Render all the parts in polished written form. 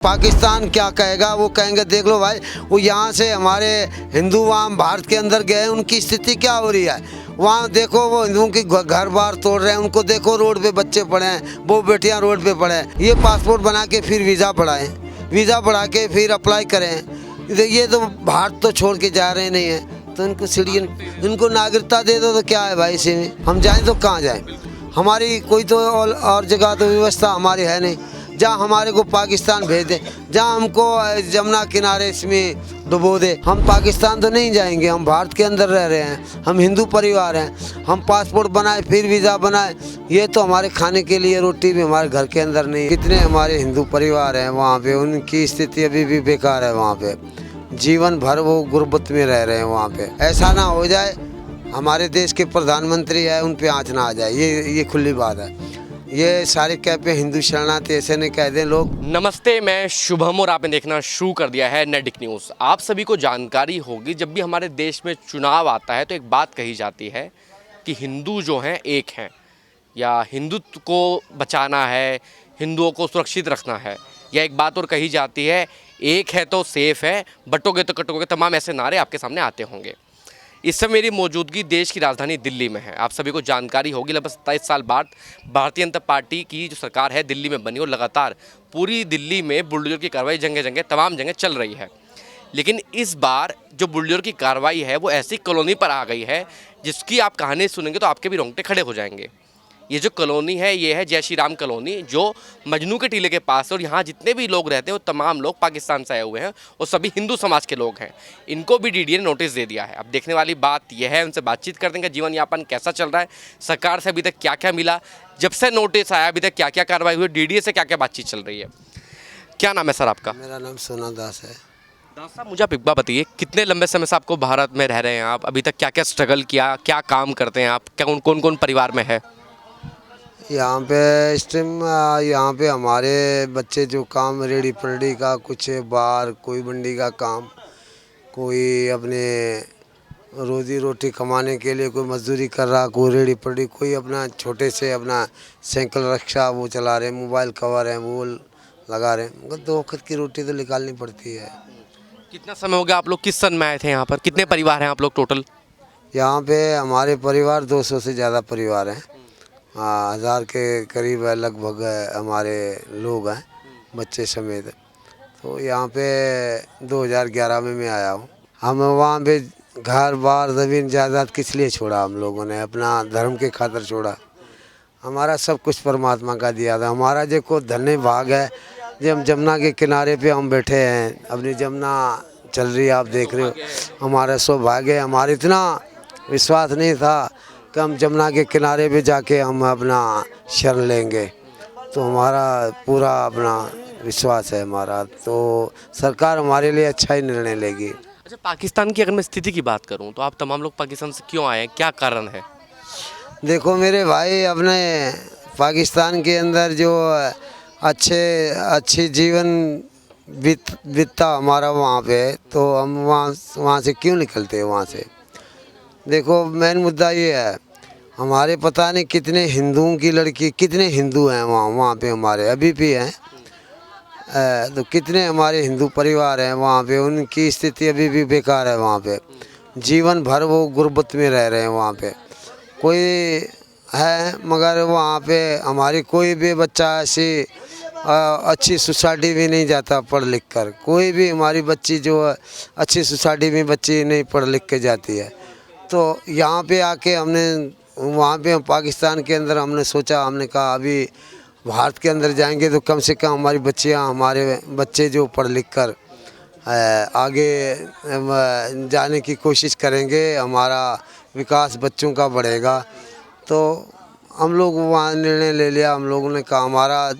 पाकिस्तान क्या कहेगा, वो कहेंगे देख लो भाई, वो यहाँ से हमारे हिंदू वहाँ भारत के अंदर गए, उनकी स्थिति क्या हो रही है। वहाँ देखो वो हिंदुओं की घर बार तोड़ रहे हैं, उनको देखो रोड पे बच्चे पड़े हैं, वो बेटियाँ रोड पे पड़े हैं। ये पासपोर्ट बना के फिर वीज़ा बढ़ाएं, वीज़ा बढ़ा के फिर अप्लाई करें। ये तो भारत तो छोड़ के जा रहे नहीं हैं, तो इनको सिटीजन, इनको नागरिकता दे दो तो क्या है भाई, इसी में हम जाएँ तो कहाँ जाएँ। हमारी कोई तो और जगह तो व्यवस्था हमारी है नहीं, जहाँ हमारे को पाकिस्तान भेज दे, जहाँ हमको जमुना किनारे इसमें डुबो दे। हम पाकिस्तान तो नहीं जाएंगे, हम भारत के अंदर रह रहे हैं, हम हिंदू परिवार हैं। हम पासपोर्ट बनाए फिर वीज़ा बनाए, ये तो हमारे खाने के लिए रोटी भी हमारे घर के अंदर नहीं। कितने हमारे हिंदू परिवार हैं वहाँ पे, उनकी स्थिति अभी भी बेकार है। वहाँ पे जीवन भर वो गुर्बत में रह रहे हैं। वहाँ पे ऐसा ना हो जाए हमारे देश के प्रधानमंत्री है उन पे आँच ना आ जाए, ये खुली बात है। ये सारे कैफे हिंदू शरणार्थी ऐसे नहीं कह दें लोग। नमस्ते, मैं शुभम और आपने देखना शुरू कर दिया है नेटिक न्यूज़। आप सभी को जानकारी होगी, जब भी हमारे देश में चुनाव आता है तो एक बात कही जाती है कि हिंदू जो हैं एक हैं, या हिंदुत्व को बचाना है, हिंदुओं को सुरक्षित रखना है। या एक बात और कही जाती है, एक है तो सेफ है, बटोगे तो कटोगे। तमाम ऐसे नारे आपके सामने आते होंगे। इस समय मेरी मौजूदगी देश की राजधानी दिल्ली में है। आप सभी को जानकारी होगी, लगभग 27 साल बाद भारतीय जनता पार्टी की जो सरकार है दिल्ली में बनी, और लगातार पूरी दिल्ली में बुलडोजर की कार्रवाई जगह तमाम जगह चल रही है। लेकिन इस बार जो बुलडोजर की कार्रवाई है वो ऐसी कॉलोनी पर आ गई है जिसकी आप कहानी सुनेंगे तो आपके भी रोंगटे खड़े हो जाएंगे। ये जो कॉलोनी है ये है जय श्री राम कॉलोनी, जो मजनू के टीले के पास है। और यहाँ जितने भी लोग रहते हैं वो तमाम लोग पाकिस्तान से आए हुए हैं और सभी हिंदू समाज के लोग हैं। इनको भी डीडीए ने नोटिस दे दिया है। अब देखने वाली बात यह है, उनसे बातचीत करते हैं कि जीवन यापन कैसा चल रहा है, सरकार से अभी तक क्या क्या मिला, जब से नोटिस आया अभी तक क्या क्या कार्रवाई हुई, डीडीए से क्या क्या बातचीत चल रही है। क्या नाम है सर आपका? मेरा नाम सोना दास है। दास साहब, मुझे आप एक बात बताइए, कितने लंबे समय से आपको भारत में रह रहे हैं आप? अभी तक क्या क्या स्ट्रगल किया, क्या काम करते हैं आप, क्या कौन कौन परिवार में है? यहाँ पे इस टाइम यहाँ पे हमारे बच्चे जो काम रेडी परेडी का, कुछ बार कोई मंडी का काम, कोई अपने रोजी रोटी कमाने के लिए कोई मजदूरी कर रहा, कोई रेडी परेडी, कोई अपना छोटे से अपना साइकिल रिक्शा वो चला रहे, मोबाइल कवर है वो लगा रहे हैं। मगर 2 वक्त की रोटी तो निकालनी पड़ती है। कितना समय हो गया आप लोग किस सन में आए थे यहाँ पर? कितने परिवार हैं आप लोग टोटल? यहाँ पे हमारे परिवार 200 से ज़्यादा परिवार हैं। हाँ, 1000 के करीब है लगभग हमारे लोग हैं, बच्चे समेत। तो यहाँ पे 2011 में मैं आया हूँ। हम वहाँ पे घर बार ज़मीन जायदाद किस लिए छोड़ा, हम लोगों ने अपना धर्म के खातिर छोड़ा। हमारा सब कुछ परमात्मा का दिया था। हमारा जो धन्य भाग है, जब हम जमुना के किनारे पे हम बैठे हैं, अपनी जमुना चल रही है, आप देख रहे हो। हमारा सौभाग्य है, हमारा इतना विश्वास नहीं था कि हम जमुना के किनारे पे जाके हम अपना शरण लेंगे, तो हमारा पूरा अपना विश्वास है हमारा। तो सरकार हमारे लिए अच्छा ही निर्णय लेगी। अच्छा, पाकिस्तान की अगर मैं स्थिति की बात करूं तो आप तमाम लोग पाकिस्तान से क्यों आए हैं, क्या कारण है? देखो मेरे भाई, अपने पाकिस्तान के अंदर जो अच्छी जीवन बीतता हमारा वहाँ पे, तो हम वहाँ से क्यों निकलते वहाँ से। देखो मेन मुद्दा ये है, हमारे पता नहीं कितने हिंदुओं की लड़की, कितने हिंदू हैं वहाँ पे हमारे अभी भी हैं। तो कितने हमारे हिंदू परिवार हैं वहाँ पे, उनकी स्थिति अभी भी बेकार है। वहाँ पे जीवन भर वो गुर्बत में रह रहे हैं। वहाँ पे कोई है, मगर वहाँ पे हमारी कोई भी बच्चा ऐसी अच्छी सोसाइटी में नहीं जाता पढ़ लिख कर। कोई भी हमारी बच्ची जो अच्छी सोसाइटी में बच्ची नहीं पढ़ लिख के जाती है। तो यहाँ पे आके हमने वहाँ पे पाकिस्तान के अंदर हमने सोचा, हमने कहा अभी भारत के अंदर जाएंगे तो कम से कम हमारी बच्चियाँ, हमारे बच्चे जो पढ़ लिख कर आगे जाने की कोशिश करेंगे, हमारा विकास बच्चों का बढ़ेगा। तो हम लोग वहाँ निर्णय ले लिया, हम लोगों ने कहा हमारा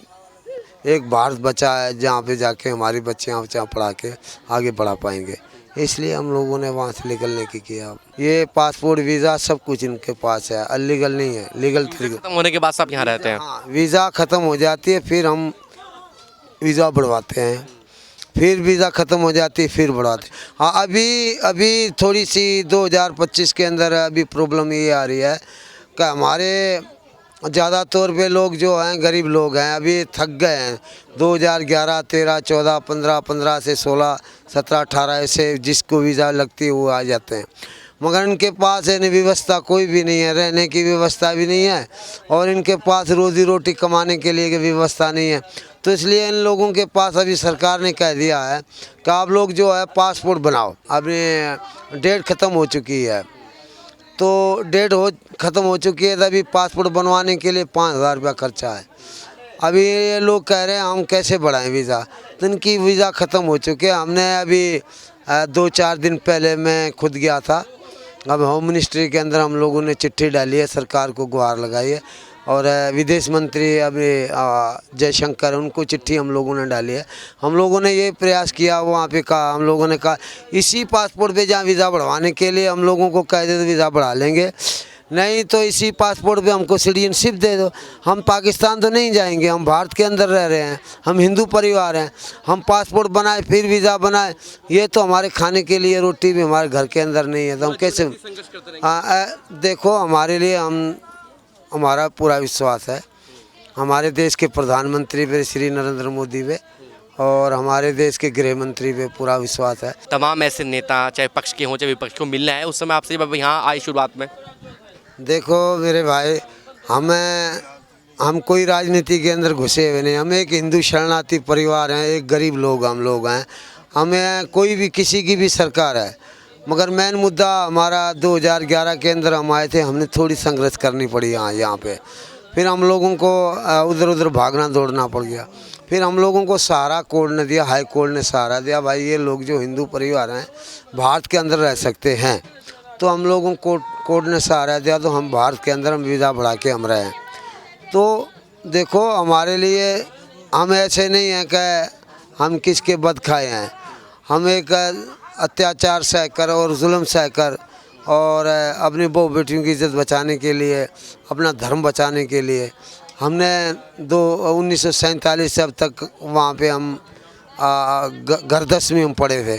एक भारत बचा है जहाँ पे जाके हमारी बच्चियाँ पढ़ा के आगे बढ़ा पाएंगे, इसलिए हम लोगों ने वहाँ से निकलने की किया। ये पासपोर्ट वीज़ा सब कुछ इनके पास है, अलीगल नहीं है, लीगल तरीके। खत्म होने के बाद आप यहाँ रहते हैं? हाँ, वीज़ा ख़त्म हो जाती है फिर हम वीज़ा बढ़वाते हैं, फिर वीज़ा ख़त्म हो जाती है फिर बढ़वाते हैं। हाँ, अभी थोड़ी सी 2025 के अंदर अभी प्रॉब्लम ये आ रही है कि हमारे ज़्यादा तौर पे लोग जो हैं गरीब लोग हैं, अभी थक गए हैं। 2011, 13, 14, 15, 15 से 16, 17, 18 ऐसे जिसको वीज़ा लगती है वो आ जाते हैं। मगर इनके पास है व्यवस्था कोई भी नहीं है, रहने की व्यवस्था भी नहीं है और इनके पास रोज़ी रोटी कमाने के लिए व्यवस्था नहीं है। तो इसलिए इन लोगों के पास अभी सरकार ने कह दिया है कि आप लोग जो है पासपोर्ट बनाओ। अभी डेट ख़त्म हो चुकी है, तो डेट ख़त्म हो चुकी है, तभी पासपोर्ट बनवाने के लिए 5,000 रुपया खर्चा है। अभी ये लोग कह रहे हैं हम कैसे बढ़ाएं वीज़ा, तो इनकी वीज़ा ख़त्म हो चुके हैं। हमने अभी 2-4 दिन पहले मैं खुद गया था। अब होम मिनिस्ट्री के अंदर हम लोगों ने चिट्ठी डाली है, सरकार को गुहार लगाई है और विदेश मंत्री अभी जयशंकर उनको चिट्ठी हम लोगों ने डाली है। हम लोगों ने ये प्रयास किया, वहाँ पे कहा, हम लोगों ने कहा इसी पासपोर्ट पे जहाँ वीज़ा बढ़वाने के लिए हम लोगों को कह दे तो वीज़ा बढ़ा लेंगे, नहीं तो इसी पासपोर्ट पे हमको सिटीजनशिप दे दो। हम पाकिस्तान तो नहीं जाएंगे, हम भारत के अंदर रह रहे हैं, हम हिंदू परिवार हैं। हम पासपोर्ट बनाए फिर वीज़ा बनाए, ये तो हमारे खाने के लिए रोटी भी हमारे घर के अंदर नहीं है, तो हम कैसे। देखो हमारे लिए हमारा पूरा विश्वास है हमारे देश के प्रधानमंत्री पे श्री नरेंद्र मोदी पे और हमारे देश के गृह मंत्री पे पूरा विश्वास है। तमाम ऐसे नेता चाहे पक्ष के हों चाहे विपक्ष को मिलना है, उस समय आपसे जब यहाँ आए शुरुआत में? देखो मेरे भाई, हम कोई राजनीति के अंदर घुसे हुए नहीं, हम एक हिंदू शरणार्थी परिवार हैं, एक गरीब लोग हम लोग हैं। हमें कोई भी किसी की भी सरकार है, मगर मेन मुद्दा हमारा 2011 के अंदर हम आए थे, हमने थोड़ी संघर्ष करनी पड़ी यहाँ पे। फिर हम लोगों को उधर उधर भागना दौड़ना पड़ गया। फिर हम लोगों को सहारा कोर्ट ने दिया, हाई कोर्ट ने सहारा दिया, भाई ये लोग जो हिंदू परिवार हैं भारत के अंदर रह सकते हैं। तो हम लोगों को कोर्ट ने सहारा दिया, तो हम भारत के अंदर हम वीज़ा बढ़ा के हम रहे। तो देखो हमारे लिए हम ऐसे नहीं हैं कि हम किसके बद खाए हैं। हम एक अत्याचार सहकर और जुल्म सहकर और अपनी बहू बेटियों की इज्जत बचाने के लिए, अपना धर्म बचाने के लिए हमने 1947 से अब तक वहाँ पे हम गर्दश में हम पड़े थे।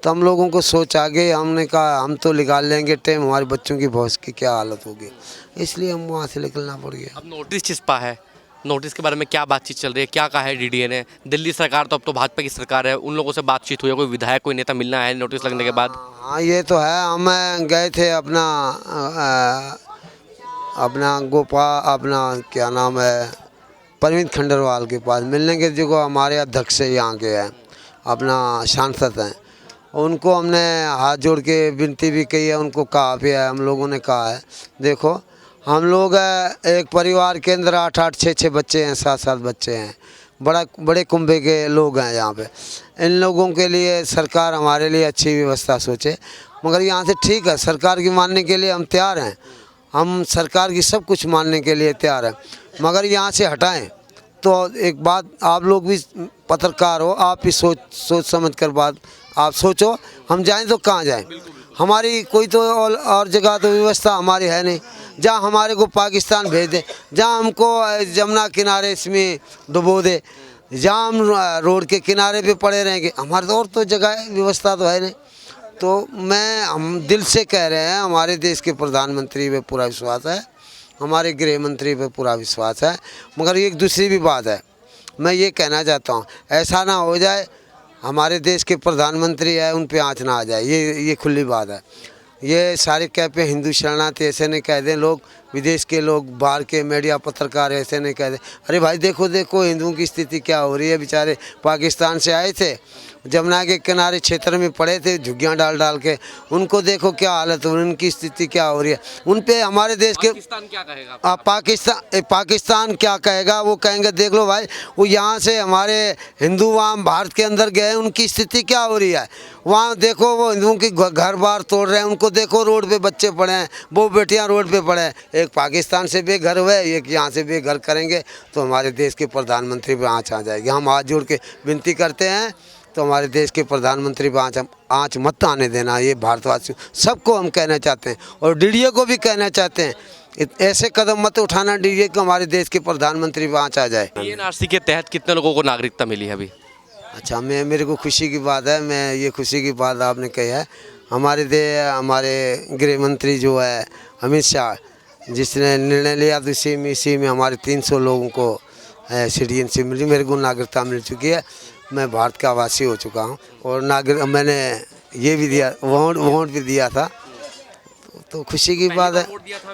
तो हम लोगों को सोच आ गई, हमने कहा हम तो निकाल लेंगे टाइम, हमारे बच्चों की भविष्य की क्या हालत होगी, इसलिए हम वहाँ से निकलना पड़ गया। अब नोटिस चिपका है, नोटिस के बारे में क्या बातचीत चल रही है, क्या कहा है डीडीए ने? दिल्ली सरकार तो अब तो भाजपा की सरकार है, उन लोगों से बातचीत हुई है? कोई विधायक कोई नेता मिलना है नोटिस लगने के बाद? हाँ ये तो है, हम गए थे अपना क्या नाम है परवीन खंडेलवाल के पास मिलने के, जो हमारे अध्यक्ष यहाँ के हैं, अपना सांसद हैं, उनको हमने हाथ जोड़ के विनती भी की है, उनको कहा भी है। हम लोगों ने कहा है देखो हम लोग एक परिवार के अंदर 8-8, 6-6 बच्चे हैं, 7-7 बच्चे हैं, बड़े कुंबे के लोग हैं यहाँ पे। इन लोगों के लिए सरकार हमारे लिए अच्छी व्यवस्था सोचे, मगर यहाँ से ठीक है, सरकार की मानने के लिए हम तैयार हैं, हम सरकार की सब कुछ मानने के लिए तैयार हैं, मगर यहाँ से हटाएं। तो एक बात, आप लोग भी पत्रकार हो, आप भी सोच समझ कर बात आप सोचो, हम जाएं तो कहाँ जाएं? हमारी कोई तो और जगह तो व्यवस्था हमारी है नहीं, जहाँ हमारे को पाकिस्तान भेज दे, जहाँ हमको जमुना किनारे इसमें डुबो दे, जहाँ हम रोड के किनारे पे पड़े रहेंगे, हमारे तो और तो जगह व्यवस्था तो है नहीं। तो हम दिल से कह रहे हैं, हमारे देश के प्रधानमंत्री पे पूरा विश्वास है, हमारे गृह मंत्री पे पूरा विश्वास है, मगर एक दूसरी भी बात है, मैं ये कहना चाहता हूँ ऐसा ना हो जाए हमारे देश के प्रधानमंत्री है उन पे आँच ना आ जाए, ये खुली बात है। ये सारे कह पे हिंदू शरणार्थी ऐसे नहीं कह दें, लोग विदेश के लोग बाहर के मीडिया पत्रकार ऐसे नहीं कह दें अरे भाई देखो हिंदुओं की स्थिति क्या हो रही है, बेचारे पाकिस्तान से आए थे, जमुना के किनारे क्षेत्र में पड़े थे झुग्गियाँ डाल के, उनको देखो क्या हालत हो रही है, उनकी स्थिति क्या हो रही है। उन पे हमारे देश के पाकिस्तान क्या कहेगा? पाकिस्तान क्या कहेगा, वो कहेंगे देख लो भाई वो यहाँ से हमारे हिंदू वहाँ भारत के अंदर गए, उनकी स्थिति क्या हो रही है। वहाँ देखो वो हिंदुओं की घर बार तोड़ रहे हैं, उनको देखो रोड पे बच्चे पड़े हैं, वो बेटियाँ रोड पे पड़े हैं। एक पाकिस्तान से बेघर हुए, एक यहाँ से बेघर करेंगे तो हमारे देश के प्रधानमंत्री पे आँच आ जाएगी। हम हाथ जोड़ के विनती करते हैं, तो हमारे देश के प्रधानमंत्री पे आँच मत आने देना, ये भारतवासियों सबको हम कहना चाहते हैं और डीडीए को भी कहना चाहते हैं, ऐसे कदम मत उठाना डीडीए को हमारे देश के प्रधानमंत्री पे आँच आ जाए। एनआरसी के तहत कितने लोगों को नागरिकता मिली है अभी? अच्छा, मेरे को खुशी की बात है, मैं ये खुशी की बात आपने कही है, हमारे गृह मंत्री जो है अमित शाह, जिसने निर्णय लिया तो इसी में हमारे 300 लोगों को सिटीजनशिप मिली, मेरे को नागरिकता मिल चुकी है। मैं भारत का वासी हो चुका हूँ और नागरिक मैंने ये भी दिया, वोट भी दिया था, तो खुशी की बात है।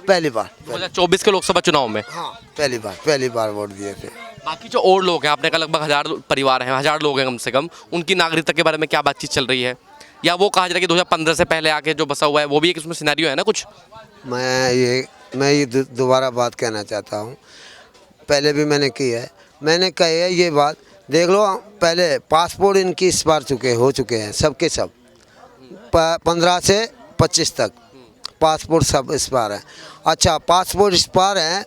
पहली बार 2024 के लोकसभा चुनाव में। हाँ, पहली बार वोट दिए थे। बाकी जो और लोग हैं, आपने कहा लगभग 1000 परिवार हैं, 1000 लोग हैं कम से कम, उनकी नागरिकता के बारे में क्या बातचीत चल रही है? या वो कहा जा रहा है कि 2015 से पहले आके जो बसा हुआ है वो भी एक उसमें सिनेरियो है ना कुछ? मैं ये दोबारा बात कहना चाहता हूँ, पहले भी मैंने की है, मैंने कही है ये बात, देख लो पहले पासपोर्ट इनकी इस बार हो चुके हैं सबके सब, 15 से 25 तक पासपोर्ट सब इस बार है। अच्छा, पासपोर्ट इस बार है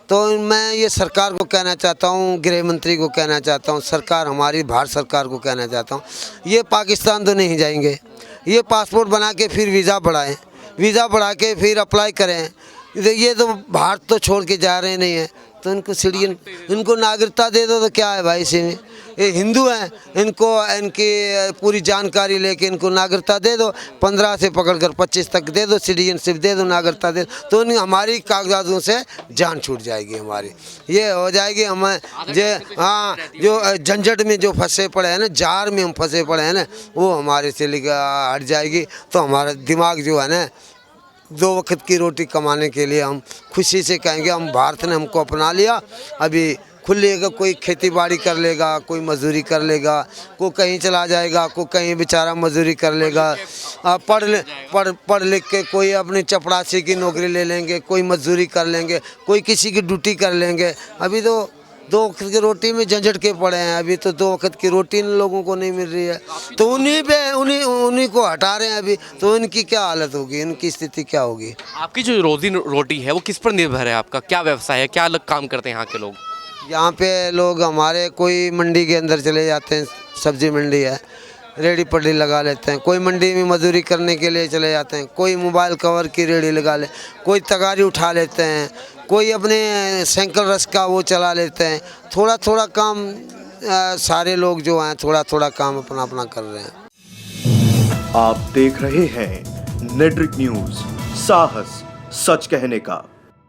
तो मैं ये सरकार को कहना चाहता हूँ, गृह मंत्री को कहना चाहता हूँ, सरकार हमारी भारत सरकार को कहना चाहता हूँ, ये पाकिस्तान तो नहीं जाएंगे, ये पासपोर्ट बना के फिर वीज़ा बढ़ाएं, वीज़ा बढ़ा के फिर अप्लाई करें। ये तो भारत तो छोड़ के जा रहे नहीं हैं, तो इनको सिटीजन, इनको नागरिकता दे दो तो क्या है भाई। इसी में ये हिंदू हैं, इनको इनकी पूरी जानकारी लेके इनको नागरिकता दे दो, 15 से पकड़कर 25 तक दे दो, सिटीजनशिप दे दो, नागरिकता दे दो, तो हमारी कागजातों से जान छूट जाएगी हमारी, ये हो जाएगी। हमें हाँ, जो झंझट में जो फंसे पड़े हैं ना, जार में हम फंसे पड़े हैं ना, वो हमारे से हट जाएगी। तो हमारा दिमाग जो है ना, 2 वक्त की रोटी कमाने के लिए हम खुशी से कहेंगे हम भारत ने हमको अपना लिया। अभी खुलेगा, कोई खेती बाड़ी कर लेगा, कोई मजदूरी कर लेगा, कोई कहीं चला जाएगा, कोई कहीं बेचारा मजदूरी कर लेगा, पढ़ लिख के कोई अपनी चपरासी की नौकरी ले लेंगे, कोई मजदूरी कर लेंगे, कोई किसी की ड्यूटी कर लेंगे। अभी तो 2 वक्त की रोटी में झंझट के पड़े हैं, अभी तो 2 वक्त की रोटी इन लोगों को नहीं मिल रही है, तो उन्हीं को हटा रहे हैं अभी, तो इनकी क्या हालत होगी, इनकी स्थिति क्या होगी। आपकी जो रोजी रोटी है वो किस पर निर्भर है? आपका क्या व्यवसाय है, क्या अलग काम करते हैं यहाँ के लोग? यहाँ पे लोग हमारे कोई मंडी के अंदर चले जाते हैं, सब्जी मंडी है, रेडी पटरी लगा लेते हैं, कोई मंडी में मजदूरी करने के लिए चले जाते हैं, कोई मोबाइल कवर की रेडी लगा ले, कोई तगारी उठा लेते हैं, कोई अपने साइकिल रस का वो चला लेते हैं। थोड़ा थोड़ा काम सारे लोग जो हैं थोड़ा थोड़ा काम अपना अपना कर रहे हैं। आप देख रहे हैं नेट्रिक न्यूज, साहस सच कहने का।